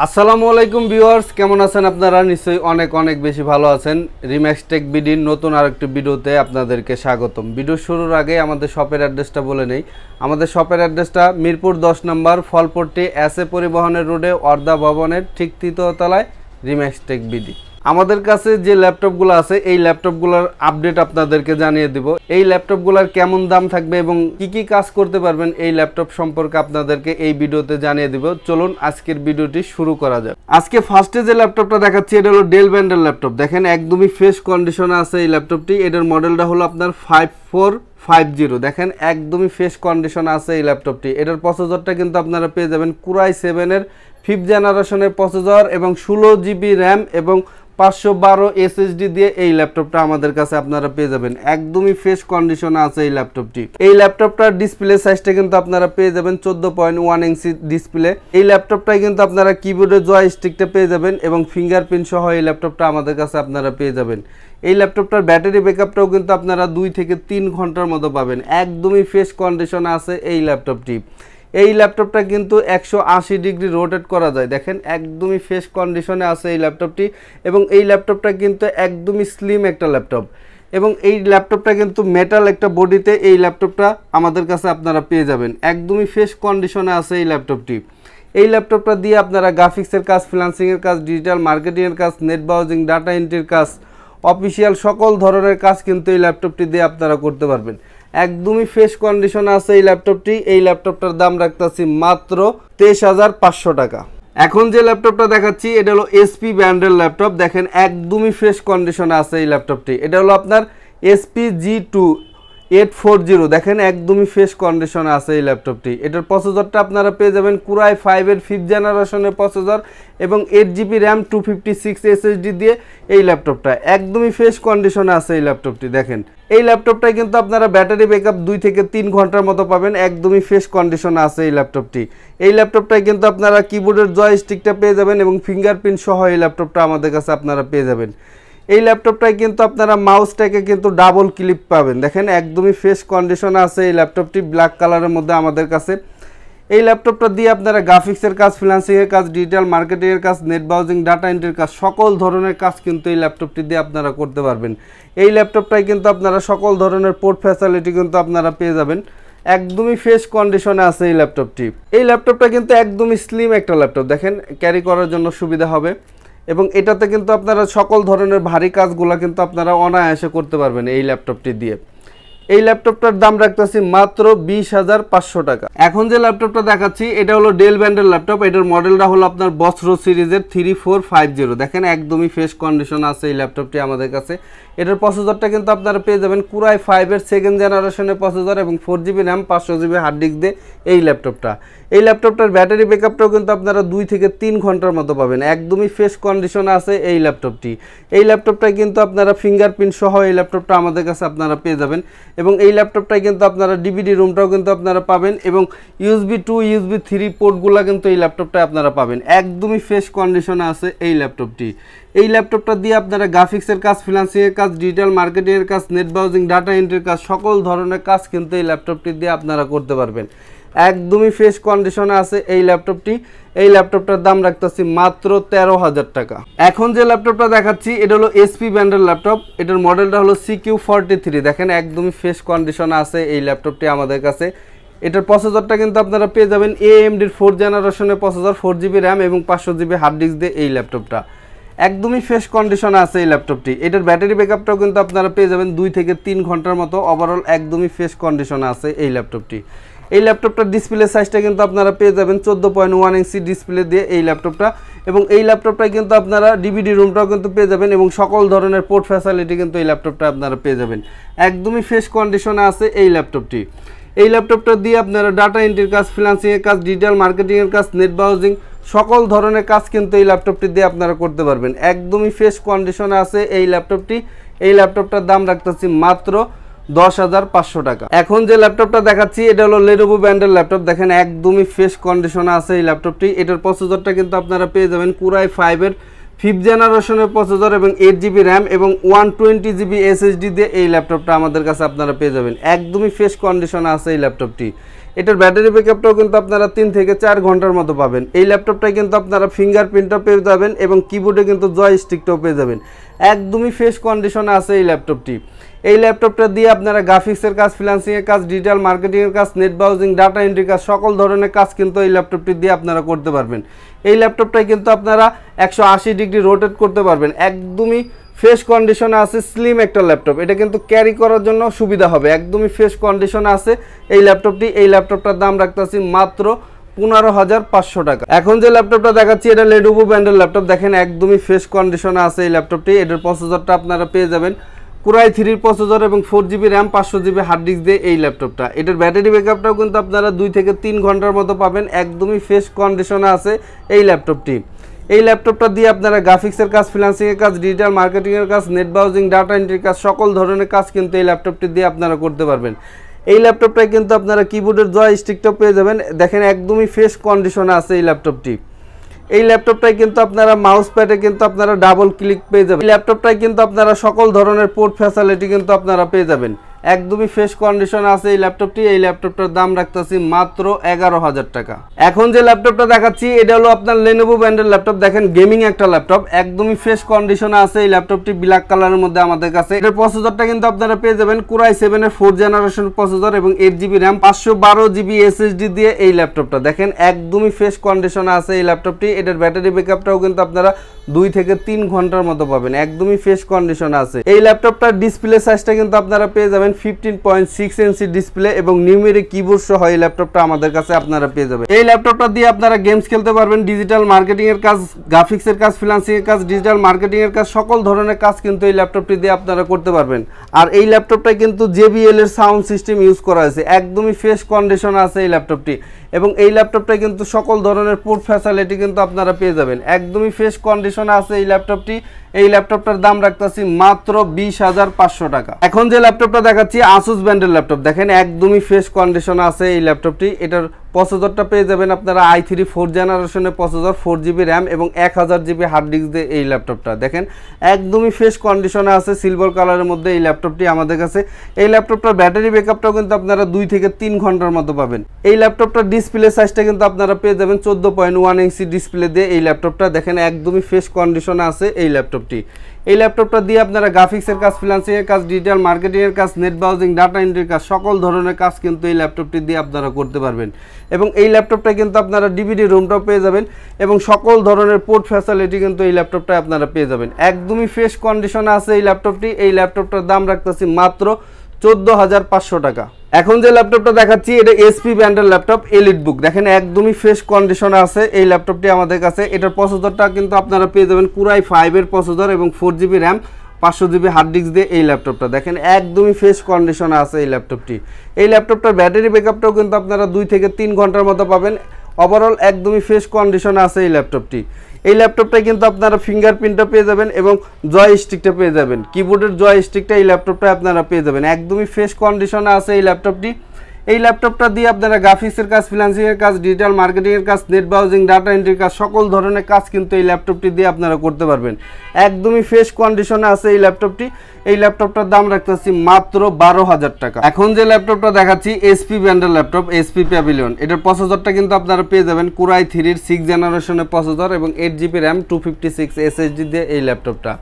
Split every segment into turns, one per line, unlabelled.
আসসালামু আলাইকুম ভিউয়ার্স, কেমন আছেন আপনারা? নিশ্চয়ই অনেক অনেক বেশি ভালো আছেন। রিম্যাক্স টেক বিডির নতুন আরেকটি ভিডিওতে আপনাদেরকে স্বাগতম। ভিডিও শুরুর আগে আমাদের শপের অ্যাড্রেসটা বলে নেই। আমাদের শপের অ্যাড্রেসটা মিরপুর 10 নম্বর ফলপট্টি এসএ পরিবহনের রোডে ওয়ার্দা ভবনের ঠিক তৃতীয় তলায় রিম্যাক্স টেক বিডি। আমাদের কাছে যে ল্যাপটপগুলো আছে এই ল্যাপটপগুলোর আপডেট আপনাদেরকে জানিয়ে দিব। এই ল্যাপটপগুলোর কেমন দাম থাকবে এবং কি কি কাজ করতে পারবেন এই ল্যাপটপ সম্পর্কে আপনাদেরকে এই ভিডিওতে জানিয়ে দিব। চলুন আজকের ভিডিওটি শুরু করা যাক। আজকে ফার্স্টে যে ল্যাপটপটা দেখাচ্ছি এটা হলো ডেল ব্র্যান্ডের ল্যাপটপ। দেখেন একদমই ফ্রেশ কন্ডিশনে আছে এই ল্যাপটপটি। এটার মডেলটা হলো আপনার 5450। দেখেন একদমই ফ্রেশ কন্ডিশনে আছে এই ল্যাপটপটি। এটার প্রসেসরটা কিন্তু আপনারা পেয়ে যাবেন কুরাই 7-এর 5th জেনারেশনের প্রসেসর এবং 16 জিবি র্যাম এবং 512 এসএসডি দিয়ে এই ল্যাপটপটা আমাদের কাছে আপনারা পেয়ে যাবেন। একদমই ফ্রেশ কন্ডিশনে আছে এই ল্যাপটপটি। এই ল্যাপটপটার ডিসপ্লে সাইজটা কিন্তু আপনারা পেয়ে যাবেন 14.1 ইঞ্চি ডিসপ্লে। এই ল্যাপটপটাই কিন্তু আপনারা কিবোর্ডের জয়স্টিকটা পেয়ে যাবেন এবং ফিঙ্গারপ্রিন্ট সহ এই ল্যাপটপটা আমাদের কাছে আপনারা পেয়ে যাবেন। এই ল্যাপটপটার ব্যাটারি ব্যাকআপটাও কিন্তু আপনারা 2 থেকে 3 ঘন্টার মতো পাবেন। একদমই ফ্রেশ কন্ডিশনে আছে এই ল্যাপটপটি। এই ল্যাপটপটা কিন্তু 180 ডিগ্রি রোটেট করা যায়। দেখেন একদমই ফ্রেশ কন্ডিশনে আছে এই ল্যাপটপটি এবং এই ল্যাপটপটা কিন্তু একদমই স্লিম একটা ল্যাপটপ এবং এই ল্যাপটপটা কিন্তু মেটাল একটা বডিতে এই ল্যাপটপটা আমাদের কাছে আপনারা পেয়ে যাবেন। একদমই ফ্রেশ কন্ডিশনে আছে এই ল্যাপটপটি। এই ল্যাপটপটা দিয়ে আপনারা গ্রাফিক্সের কাজ, ফ্রিল্যান্সিংয়ের কাজ, ডিজিটাল মার্কেটিংয়ের কাজ, নেট ব্রাউজিং, ডাটা এন্ট্রির কাজ, অফিসিয়াল সকল ধরনের কাজ কিন্তু এই ল্যাপটপটি দিয়ে আপনারা করতে পারবেন। একদমই ফ্রেশ কন্ডিশনে আছে এই ল্যাপটপটি। এই ল্যাপটপটার দাম রাখতেছি মাত্র 23,500 টাকা। এখন যে ল্যাপটপটা দেখাচ্ছি এটা হলো এসপি ব্র্যান্ডের ল্যাপটপ। দেখেন একদমই ফ্রেশ কন্ডিশনে আছে এই ল্যাপটপটি। এটা হলো আপনার এসপি G2840। দেখেন একদমই ফ্রেশ কন্ডিশনে আছে এই ল্যাপটপটি। এটার প্রসেসরটা আপনারা পেয়ে যাবেন কুরাই 5-এর 5th জেনারেশনের প্রসেসর এবং 8 জিবি র্যাম 256 এসএসডি দিয়ে এই ল্যাপটপটা একদমই ফ্রেশ কন্ডিশনে আছে এই ল্যাপটপটি। দেখেন এই ল্যাপটপটায় কিন্তু আপনারা ব্যাটারি ব্যাকআপ 2 থেকে 3 ঘন্টার মতো পাবেন। একদমই ফ্রেশ কন্ডিশনে আছে এই ল্যাপটপটি। এই ল্যাপটপটায় কিন্তু আপনারা কিবোর্ডের জয়স্টিকটা পেয়ে যাবেন এবং ফিঙ্গারপ্রিন্ট সহ এই ল্যাপটপটা আমাদের কাছে আপনারা পেয়ে যাবেন। এই ল্যাপটপটায় কিন্তু আপনারা মাউসটাকে কিন্তু ডাবল ক্লিপ পাবেন। দেখেন একদমই ফ্রেশ কন্ডিশনে আছে এই ল্যাপটপটি ব্ল্যাক কালারের মধ্যে আমাদের কাছে। এই ল্যাপটপটা দিয়ে আপনারা গ্রাফিক্সের কাজ, ফ্রিল্যান্সিংয়ের কাজ, ডিজিটাল মার্কেটিংয়ের কাজ, নেট ব্রাউজিং, ডাটা এন্ট্রির কাজ, সকল ধরনের কাজ কিন্তু এই ল্যাপটপটি দিয়ে আপনারা করতে পারবেন। এই ল্যাপটপটায় কিন্তু আপনারা সকল ধরনের পোর্ট ফ্যাসিলিটি কিন্তু আপনারা পেয়ে যাবেন। একদমই ফ্রেশ কন্ডিশনে আছে এই ল্যাপটপটি। এই ল্যাপটপটা কিন্তু একদমই স্লিম একটা ল্যাপটপ। দেখেন ক্যারি করার জন্য সুবিধা হবে এবং এটাতে কিন্তু আপনারা সকল ধরনের ভারী কাজগুলো কিন্তু আপনারা অনায়াসে করতে পারবেন এই ল্যাপটপটি দিয়ে। এই ল্যাপটপটার দাম রাখতেছি মাত্র 20,500 টাকা। এখন যে ল্যাপটপটা দেখাচ্ছি এটা হলো ডেল ব্র্যান্ডের ল্যাপটপ। এটার মডেলটা হলো আপনার বস্ত্র সিরিজের 3450। দেখেন একদমই ফ্রেশ কন্ডিশন আছে এই ল্যাপটপটি আমাদের কাছে। এটার প্রসেসরটা কিন্তু আপনারা পেয়ে যাবেন কুরাই 5-এর 2nd জেনারেশনের প্রসেসর এবং 4 GB RAM 500 GB hard disk দিয়ে এই ল্যাপটপটা। এই ল্যাপটপটার ব্যাটারি ব্যাকআপটাও কিন্তু আপনারা 2 থেকে 3 ঘন্টার মতো পাবেন। একদমই ফ্রেশ কন্ডিশনে আছে এই ল্যাপটপটি। এই ল্যাপটপটায় কিন্তু আপনারা ফিঙ্গারপ্রিন্ট সহ এই ল্যাপটপটা আমাদের কাছে আপনারা পেয়ে যাবেন এবং এই ল্যাপটপটায় কিন্তু আপনারা ডিভিডি রুমটাও কিন্তু আপনারা পাবেন এবং USB 2, USB 3 পোর্টগুলো কিন্তু এই ল্যাপটপটায় আপনারা পাবেন। একদমই ফ্রেশ কন্ডিশনে আছে এই ল্যাপটপটি। এই ল্যাপটপটা দিয়ে আপনারা গ্রাফিক্সের কাজ, ফ্রিল্যান্সিংয়ের কাজ, ডিজিটাল মার্কেটিংয়ের কাজ, নেট ব্রাউজিং, ডাটা এন্ট্রির কাজ, সকল ধরনের কাজ কিন্তু এই ল্যাপটপটি দিয়ে আপনারা করতে পারবেন। একদমই ফ্রেশ কন্ডিশনে আছে এই ল্যাপটপটি। এই ল্যাপটপটার দাম রাখতেছি মাত্র 13,000 টাকা। এখন যে ল্যাপটপটা দেখাচ্ছি এটা হলো এসপি ব্র্যান্ডের ল্যাপটপ। এটার মডেলটা হলো CQ43। দেখেন একদমই ফ্রেশ কন্ডিশনে আছে এই ল্যাপটপটি আমাদের কাছে। এটার প্রসেসরটা কিন্তু আপনারা পেয়ে যাবেন AMD'র 4th জেনারেশনের প্রসেসর, 4 জিবি র্যাম এবং 500 জিবি হার্ড ডিস্ক দিয়ে এই ল্যাপটপটা। একদমই ফ্রেশ কন্ডিশনে আছে এই ল্যাপটপটি। এটার ব্যাটারি ব্যাকআপটাও কিন্তু আপনারা পেয়ে যাবেন 2 থেকে 3 ঘন্টার মতো। ওভারঅল একদমই ফ্রেশ কন্ডিশনে আছে এই ল্যাপটপটি। এই ল্যাপটপটার ডিসপ্লে সাইজটা কিন্তু আপনারা পেয়ে যাবেন 14.1 ইঞ্চি ডিসপ্লে দিয়ে এই ল্যাপটপটা এবং এই ল্যাপটপটায় কিন্তু আপনারা ডিভিডি রুমটাও কিন্তু পেয়ে যাবেন এবং সকল ধরনের পোর্ট ফ্যাসিলিটি কিন্তু এই ল্যাপটপটা আপনারা পেয়ে যাবেন। একদমই ফ্রেশ কন্ডিশনে আছে এই ল্যাপটপটি। এই ল্যাপটপটা দিয়ে আপনারা ডাটা এন্ট্রির কাজ, ফ্রিল্যান্সিংয়ের কাজ, ডিজিটাল মার্কেটিংয়ের কাজ, নেট ব্রাউজিং, সকল ধরনের কাজ কিন্তু এই ল্যাপটপটি দিয়ে আপনারা করতে পারবেন। একদমই ফ্রেশ কন্ডিশনে আছে এই ল্যাপটপটি। এই ল্যাপটপটার দাম রাখতেছি মাত্র 10,500 টাকা। এখন যে ল্যাপটপটা দেখাচ্ছি এটা হলো লেনোভো ব্র্যান্ডের ল্যাপটপ। দেখেন একদমই ফ্রেশ কন্ডিশনে আছে এই ল্যাপটপটি। এটার প্রসেসরটা কিন্তু আপনারা পেয়ে যাবেন কুরাই 5-এর 5th জেনারেশনের প্রসেসর এবং 8GB র্যাম এবং 120GB SSD দিয়ে এই ল্যাপটপটা আমাদের কাছে আপনারা পেয়ে যাবেন। একদমই ফ্রেশ কন্ডিশনে আছে এই ল্যাপটপটি। এটার ব্যাটারি ব্যাকআপটাও কিন্তু আপনারা 3 থেকে 4 ঘন্টার মতো পাবেন। এই ল্যাপটপটায় কিন্তু আপনারা ফিঙ্গারপ্রিন্টও পেয়ে যাবেন এবং কিবোর্ডে কিন্তু জয়স্টিকটাও পেয়ে যাবেন। একদমই ফ্রেশ কন্ডিশনে আছে এই ল্যাপটপটি। এই ল্যাপটপটা দিয়ে আপনারা গ্রাফিক্সের কাজ, ফ্রিল্যান্সিংয়ের কাজ, ডিজিটাল মার্কেটিংয়ের কাজ, নেট ব্রাউজিং, ডাটা এন্ট্রি কাজ, সকল ধরনের কাজ কিন্তু এই ল্যাপটপটি দিয়ে আপনারা করতে পারবেন। এই ল্যাপটপটায় কিন্তু আপনারা 180 ডিগ্রি রোটেট করতে পারবেন। একদমই ফ্রেশ কন্ডিশনে আছে, স্লিম একটা ল্যাপটপ। এটা কিন্তু ক্যারি করার জন্য সুবিধা হবে। একদমই ফ্রেশ কন্ডিশনে আছে এই ল্যাপটপটি। এই ল্যাপটপটার দাম রাখতেছি মাত্র 15,500 টাকা। এখন যে ল্যাপটপটা দেখাচ্ছি এটা লেনোভো ব্র্যান্ডের ল্যাপটপ। দেখেন একদমই ফ্রেশ কন্ডিশনে আছে এই ল্যাপটপটি। এটার প্রসেসরটা আপনারা পেয়ে যাবেন কোরাই 3 প্রসেসর এবং 4GB RAM, 500GB hard disk দিয়ে এই ল্যাপটপটা। এটার ব্যাটারি ব্যাকআপটাও কিন্তু আপনারা 2 থেকে 3 ঘন্টার মতো পাবেন। একদমই ফ্রেশ কন্ডিশনে আছে এই ল্যাপটপটি। এই ল্যাপটপটা দিয়ে আপনারা গ্রাফিক্সের কাজ, ফ্রিল্যান্সিংয়ের কাজ, ডিজিটাল মার্কেটিংয়ের কাজ, নেট ব্রাউজিং, ডাটা এন্ট্রির কাজ, সকল ধরনের কাজ কিন্তু এই ল্যাপটপটি দিয়ে আপনারা করতে পারবেন। এই ল্যাপটপটায় কিন্তু আপনারা কিবোর্ডের জয়স্টিকটাও পেয়ে যাবেন। দেখেন একদমই ফ্রেশ কন্ডিশনে আছে এই ল্যাপটপটি। এই ল্যাপটপটায় কিন্তু আপনারা মাউস প্যাডে কিন্তু আপনারা ডাবল ক্লিক পেয়ে যাবেন। এই ল্যাপটপটায় কিন্তু আপনারা সকল ধরনের পোর্ট ফ্যাসিলিটি কিন্তু আপনারা পেয়ে যাবেন। একদমই ফ্রেশ কন্ডিশন আছে এই ল্যাপটপটি। এই ল্যাপটপটার দাম রাখতেছি মাত্র 11,000 টাকা। এখন যে ল্যাপটপটা দেখাচ্ছি এটা হলো আপনার লেনোভো ব্র্যান্ডের ল্যাপটপ। দেখেন গেমিং একটা ল্যাপটপ, একদমই ফ্রেশ কন্ডিশনে আছে এই ল্যাপটপটি, ব্ল্যাক কালারের মধ্যে আমাদের কাছে। এটার প্রসেসরটা কিন্তু আপনারা পেয়ে যাবেন কোরাই 7 এর 4th জেনারেশন প্রসেসর এবং 8GB র্যাম, 512GB SSD দিয়ে এই ল্যাপটপটা। দেখেন একদমই ফ্রেশ কন্ডিশনে আছে এই ল্যাপটপটি। এটার ব্যাটারি ব্যাকআপটাও কিন্তু আপনারা 2 থেকে 3 ঘন্টার মতো পাবেন। একদমই ফ্রেশ কন্ডিশনে আছে। এই ল্যাপটপটার ডিসপ্লে সাইজটা কিন্তু আপনারা পেয়ে যাবেন 15.6 ইঞ্চি ডিসপ্লে এবং নিউমেরিক কিবোর্ড সহ এই ল্যাপটপটা আমাদের কাছে আপনারা পেয়ে যাবেন। এই ল্যাপটপটা দিয়ে আপনারা গেমস খেলতে পারবেন, ডিজিটাল মার্কেটিং এর কাজ, গ্রাফিক্সের কাজ, ফ্রিল্যান্সিং এর কাজ, ডিজিটাল মার্কেটিং এর কাজ, সকল ধরনের কাজ কিন্তু এই ল্যাপটপটি দিয়ে আপনারা করতে পারবেন। আর এই ল্যাপটপটায় কিন্তু JBL এর সাউন্ড সিস্টেম ইউজ করা হয়েছে। একদমই ফ্রেশ কন্ডিশন আছে এই ল্যাপটপটি এবং এই ল্যাপটপটায় কিন্তু সকল ধরনের পোর্ট ফ্যাসিলিটি কিন্তু আপনারা পেয়ে যাবেন। একদমই ফ্রেশ কন্ডিশনে আছে এই ল্যাপটপটি। এই ল্যাপটপটার দাম রাখতেছি মাত্র 20,500 টাকা। এখন যে ল্যাপটপটা দেখাচ্ছি আসুস ব্র্যান্ডের ল্যাপটপ। দেখেন একদমই ফ্রেশ কন্ডিশনে আছে এই ল্যাপটপটি। এটার প্রসেসরটা পেয়ে যাবেন আপনারা i3 4th জেনারেশনের প্রসেসর, 4GB র্যাম এবং 1000GB হার্ড ডিস্ক দিয়ে এই ল্যাপটপটা। দেখেন একদমই ফ্রেশ কন্ডিশনে আছে, সিলভার কালারের মধ্যে এই ল্যাপটপটি আমাদের কাছে। এই ল্যাপটপটার ব্যাটারি ব্যাকআপটাও কিন্তু আপনারা 2 থেকে 3 ঘন্টার মতো পাবেন। এই ল্যাপটপটার ডিসপ্লে সাইজটা কিন্তু আপনারা পেয়ে যাবেন 14.1 ইঞ্চি ডিসপ্লে দিয়ে এই ল্যাপটপটা। দেখেন একদমই ফ্রেশ কন্ডিশনে আছে এই ল্যাপটপটি। এই ল্যাপটপটা দিয়ে আপনারা গ্রাফিক্সের কাজ, ফ্রিল্যান্সিংয়ের কাজ, ডিজিটাল মার্কেটিংয়ের কাজ, নেট ব্রাউজিং, ডাটা এন্ট্রির কাজ, সকল ধরনের কাজ কিন্তু এই ল্যাপটপটি দিয়ে আপনারা করতে পারবেন। এবং এই ল্যাপটপটা কিন্তু আপনারা DVD রুমটাও পেয়ে যাবেন এবং সকল ধরনের পোর্ট ফ্যাসিলিটি কিন্তু এই ল্যাপটপটায় আপনারা পেয়ে যাবেন। একদমই ফ্রেশ কন্ডিশনে আছে এই ল্যাপটপটি। এই ল্যাপটপটার দাম রাখতেছি মাত্র 14,500 টাকা। এখন যে ল্যাপটপটা দেখাচ্ছি এটা HP ব্র্যান্ডের ল্যাপটপ এলিটবুক। দেখেন একদমই ফ্রেশ কন্ডিশনে আছে এই ল্যাপটপটি আমাদের কাছে। এটার প্রসেসরটা কিন্তু আপনারা পেয়ে যাবেন কোরাই 5 এর প্রসেসর এবং 4GB RAM, 500GB hard disk দিয়ে এই ল্যাপটপটা। দেখেন একদমই ফ্রেশ কন্ডিশনে আছে এই ল্যাপটপটি। এই ল্যাপটপটার ব্যাটারি ব্যাকআপটাও কিন্তু আপনারা 2 থেকে 3 ঘন্টার মতো পাবেন। ওভারঅল একদমই ফ্রেশ কন্ডিশনে আছে এই ল্যাপটপটি। এই ল্যাপটপটায় কিন্তু আপনারা ফিঙ্গারপ্রিন্টটা পেয়ে যাবেন এবং জয়স্টিকটা পেয়ে যাবেন, কিবোর্ডের জয়স্টিকটা এই ল্যাপটপটায় আপনারা পেয়ে যাবেন। একদমই ফ্রেশ কন্ডিশনে আছে এই ল্যাপটপটি। এই ল্যাপটপটা দিয়ে আপনারা গ্রাফিক্সের কাজ, ফ্রিল্যান্সিংয়ের কাজ, ডিজিটাল মার্কেটিংয়ের কাজ, নেট ব্রাউজিং, ডাটা এন্ট্রির কাজ, সকল ধরনের কাজ কিন্তু এই ল্যাপটপটি দিয়ে আপনারা করতে পারবেন। একদমই ফ্রেশ কন্ডিশনে আছে এই ল্যাপটপটি। এই ল্যাপটপটার দাম রাখতেছি মাত্র 12,000 টাকা। এখন যে ল্যাপটপটা দেখাচ্ছি HP ব্র্যান্ডের ল্যাপটপ, HP প্যাভিলিয়ন। এটার প্রসেসরটা কিন্তু আপনারা পেয়ে যাবেন কোরাই 3 এর 6th জেনারেশনের প্রসেসর এবং 8GB র্যাম, 256 SSD দিয়ে এই ল্যাপটপটা।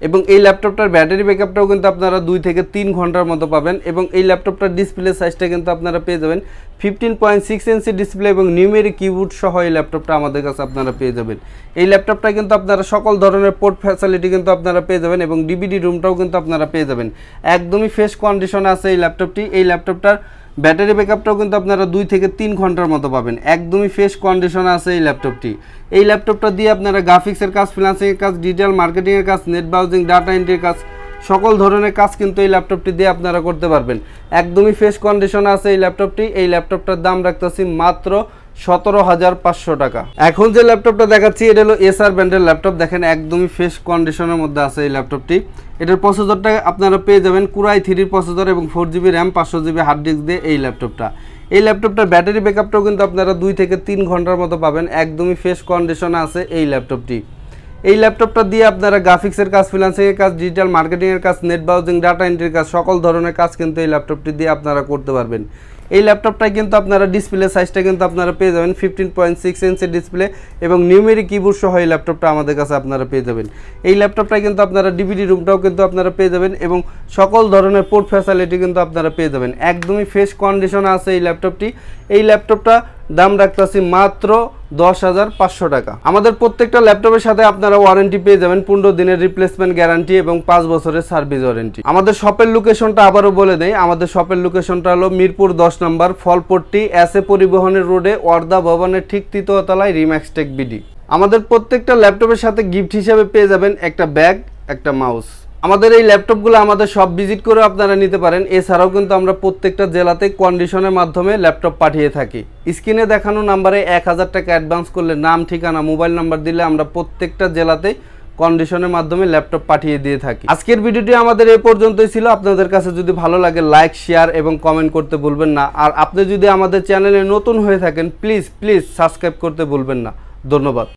এবং এই ল্যাপটপটার ব্যাটারি ব্যাকআপটাও কিন্তু আপনারা 2 থেকে 3 ঘন্টার মতো পাবেন। এবং এই ল্যাপটপটার ডিসপ্লে সাইজটা কিন্তু আপনারা পেয়ে যাবেন 15.6 ইঞ্চি ডিসপ্লে এবং নিউমেরিক কিবোর্ড সহ এই ল্যাপটপটা আমাদের কাছে আপনারা পেয়ে যাবেন। এই ল্যাপটপটা কিন্তু আপনারা সকল ধরনের পোর্ট ফ্যাসিলিটি কিন্তু আপনারা পেয়ে যাবেন এবং DVD রুমটাও কিন্তু আপনারা পেয়ে যাবেন। একদমই ফ্রেশ কন্ডিশনে আছে এই ল্যাপটপটি। এই ল্যাপটপটার ব্যাটারি ব্যাকআপটাও কিন্তু আপনারা 2 থেকে 3 ঘন্টার মতো পাবেন। একদমই ফ্রেশ কন্ডিশনে আছে এই ল্যাপটপটি। এই ল্যাপটপটা দিয়ে আপনারা গ্রাফিক্সের কাজ, ফ্রিল্যান্সিংয়ের কাজ, ডিজিটাল মার্কেটিংয়ের কাজ, নেট ব্রাউজিং, ডাটা এন্ট্রির কাজ, সকল ধরনের কাজ কিন্তু এই ল্যাপটপটি দিয়ে আপনারা করতে পারবেন। একদমই ফ্রেশ কন্ডিশনে আছে এই ল্যাপটপটি। এই ল্যাপটপটার দাম রাখতেছি মাত্র 17,500 টাকা। এখন যে ল্যাপটপটা দেখাচ্ছি এটা হলো এসআর ব্র্যান্ডের ল্যাপটপ। দেখেন একদমই ফ্রেশ কন্ডিশনের মধ্যে আছে এই ল্যাপটপটি। এটার প্রসেসরটা আপনারা পেয়ে যাবেন কোরাই 3 প্রসেসর এবং 4GB RAM, 500GB hard disk দিয়ে এই ল্যাপটপটা। এই ল্যাপটপটার ব্যাটারি ব্যাকআপটাও কিন্তু আপনারা 2 থেকে 3 ঘন্টার মতো পাবেন। একদমই ফ্রেশ কন্ডিশনে আছে এই ল্যাপটপটি। এই ল্যাপটপটা দিয়ে আপনারা গ্রাফিক্সের কাজ, ফ্রিল্যান্সিংয়ের কাজ, ডিজিটাল মার্কেটিংয়ের কাজ, নেট ব্রাউজিং, ডাটা এন্ট্রির কাজ, সকল ধরনের কাজ কিন্তু এই ল্যাপটপটি দিয়ে আপনারা করতে পারবেন। এই ল্যাপটপটায় কিন্তু আপনারা ডিসপ্লে সাইজটা কিন্তু আপনারা পেয়ে যাবেন 15.6 ইঞ্চের ডিসপ্লে এবং নিউমেরিক কিবোর্ড সহ এই ল্যাপটপটা আমাদের কাছে আপনারা পেয়ে যাবেন। এই ল্যাপটপটায় কিন্তু আপনারা ডিভিডি রুমটাও কিন্তু আপনারা পেয়ে যাবেন এবং সকল ধরনের পোর্ট ফ্যাসিলিটি কিন্তু আপনারা পেয়ে যাবেন। একদমই ফ্রেশ কন্ডিশনে আছে এই ল্যাপটপটি। এই ল্যাপটপটা দাম রাখতেছি মাত্র 10,500 টাকা। আমাদের প্রত্যেকটা ল্যাপটপের সাথে আপনারা ওয়ারেন্টি পেয়ে যাবেন, 15 দিনের রিপ্লেসমেন্ট গ্যারান্টি এবং 5 বছরের সার্ভিস ওয়ারেন্টি। আমাদের শপের লোকেশনটা আবারও বলে দেই, আমাদের শপের লোকেশনটা হলো মিরপুর 10 নম্বর ফলপট্টি এসএ পরিবহনের রোডে ওয়ার্দা ভবনের ঠিক তৃতীয় তলায় রিম্যাক্স টেক বিডি। আমাদের প্রত্যেকটা ল্যাপটপের সাথে গিফট হিসেবে পেয়ে যাবেন একটা ব্যাগ, একটা মাউস। আমাদের এই ল্যাপটপগুলো আমাদের সব ভিজিট করে আপনারা নিতে পারেন। এছাড়াও কিন্তু আমরা প্রত্যেকটা জেলাতে কন্ডিশনের মাধ্যমে ল্যাপটপ পাঠিয়ে থাকি। স্ক্রিনে দেখানো নাম্বারে 1000 টাকা অ্যাডভান্স করলে নাম, ঠিকানা, মোবাইল নাম্বার দিলে আমরা প্রত্যেকটা জেলাতে কন্ডিশনের মাধ্যমে ল্যাপটপ পাঠিয়ে দিয়ে থাকি। আজকের ভিডিওটি আমাদের এই পর্যন্তই ছিল। আপনাদের কাছে যদি ভালো লাগে লাইক, শেয়ার এবং কমেন্ট করতে ভুলবেন না। আর আপনি যদি আমাদের চ্যানেলে নতুন হয়ে থাকেন প্লিজ সাবস্ক্রাইব করতে ভুলবেন না। ধন্যবাদ।